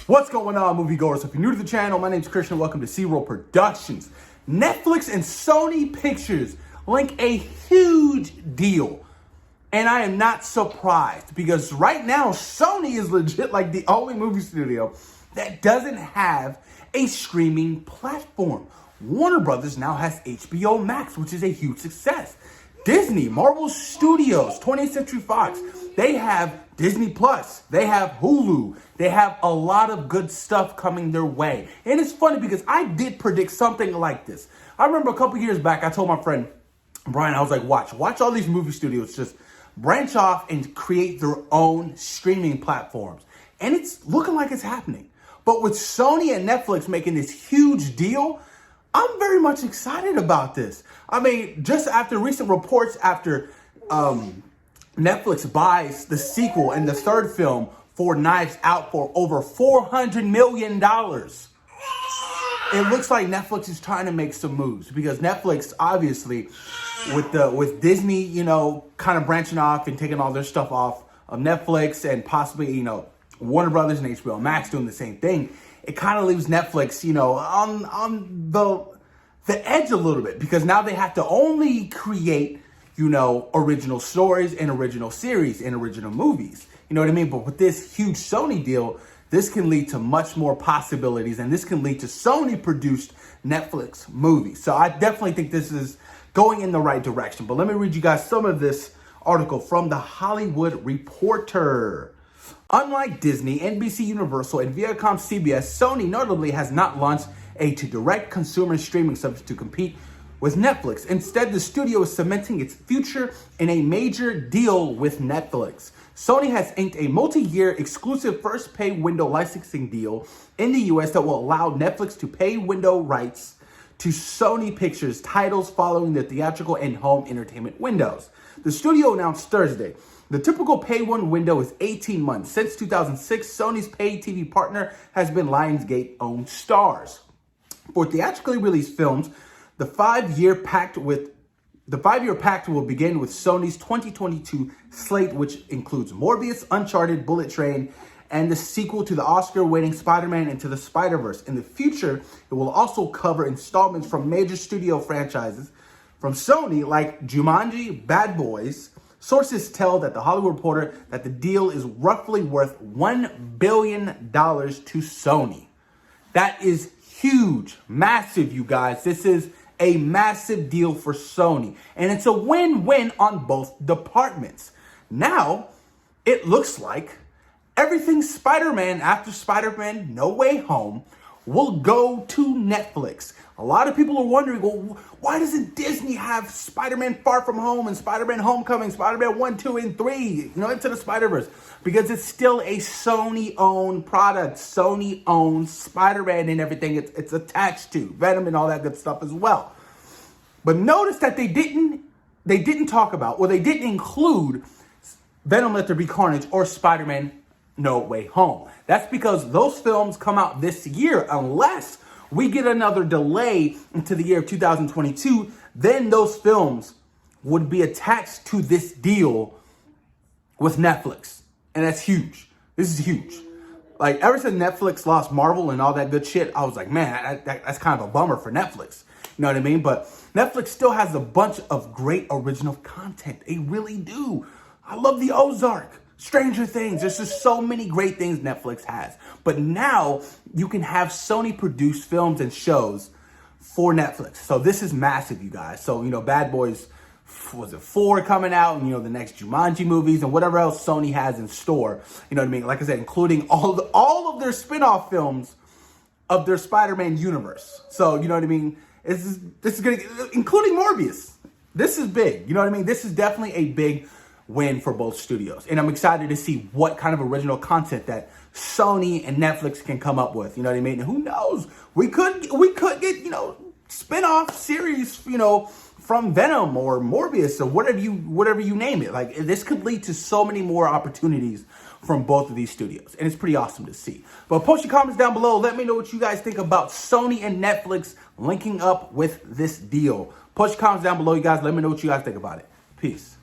What's going on, moviegoers? If you're new to the channel, my name's Christian. Welcome to C-Roll Productions. Netflix and Sony Pictures link a huge deal. And I am not surprised because right now, Sony is legit like the only movie studio that doesn't have a streaming platform. Warner Brothers now has HBO Max, which is a huge success. Disney, Marvel Studios, 20th Century Fox, they have Disney Plus, they have Hulu, they have a lot of good stuff coming their way. And it's funny because I did predict something like this. I remember a couple years back, I told my friend Brian, I was like, watch all these movie studios just branch off and create their own streaming platforms. And it's looking like it's happening. But with Sony and Netflix making this huge deal, I'm very much excited about this. I mean, just after recent reports after Netflix buys the sequel and the third film for Knives Out for over $400 million. It looks like Netflix is trying to make some moves because Netflix, obviously, with Disney, kind of branching off and taking all their stuff off of Netflix and possibly, Warner Brothers and HBO Max doing the same thing, it kind of leaves Netflix, on the edge a little bit because now they have to only create, original stories and original series and original movies. You know what I mean? But with this huge Sony deal, this can lead to much more possibilities and this can lead to Sony produced Netflix movies. So I definitely think this is going in the right direction. But let me read you guys some of this article from The Hollywood Reporter. Unlike Disney, NBC Universal, and Viacom CBS, Sony notably has not launched a direct consumer streaming service to compete with Netflix. Instead, the studio is cementing its future in a major deal with Netflix. Sony has inked a multi-year exclusive first pay window licensing deal in the US that will allow Netflix to pay window rights to Sony Pictures titles following the theatrical and home entertainment windows. The studio announced Thursday the typical pay one window is 18 months. Since 2006, Sony's pay TV partner has been Lionsgate-owned Starz. For theatrically released films, the five-year pact will begin with Sony's 2022 slate, which includes Morbius, Uncharted, Bullet Train, and the sequel to the Oscar-winning SpiderMan Into the Spider-Verse. In the future, it will also cover installments from major studio franchises from Sony like Jumanji, Bad Boys. Sources tell that The Hollywood Reporter that the deal is roughly worth $1 billion to Sony. That is huge, massive, you guys. This is a massive deal for Sony. And it's a win-win on both departments. Now, it looks like everything Spider-Man After SpiderMan No Way Home will go to Netflix. A lot of people are wondering, well, why doesn't Disney have Spider-Man Far From Home and Spider-Man Homecoming, Spider-Man 1, 2, and 3, Into the Spider-Verse? Because it's still a Sony-owned product. Sony owns Spider-Man and everything it's attached to. Venom and all that good stuff as well. But notice that they didn't talk about, or they didn't include Venom Let There Be Carnage or Spider-Man No Way Home. That's because those films come out this year. Unless we get another delay into the year of 2022, then those films would be attached to this deal with Netflix. And that's huge. This is huge. Like, ever since Netflix lost Marvel and all that good shit, I was like, man, that's kind of a bummer for Netflix. You know what I mean? But Netflix still has a bunch of great original content. They really do. I love The Ozark, Stranger Things. There's just so many great things Netflix has. But now you can have Sony produce films and shows for Netflix. So this is massive, you guys. So, Bad Boys, was it 4 coming out? And, the next Jumanji movies and whatever else Sony has in store. You know what I mean? Like I said, including all of their spin-off films of their Spider-Man universe. So, you know what I mean? This is going to, including Morbius. This is big. You know what I mean? This is definitely a big win for both studios. And I'm excited to see what kind of original content that Sony and Netflix can come up with. You know what I mean? And who knows? We could get, spin-off series, from Venom or Morbius or whatever you name it. Like, this could lead to so many more opportunities from both of these studios. And it's pretty awesome to see. But post your comments down below. Let me know what you guys think about Sony and Netflix linking up with this deal. Post your comments down below, you guys. Let me know what you guys think about it. Peace.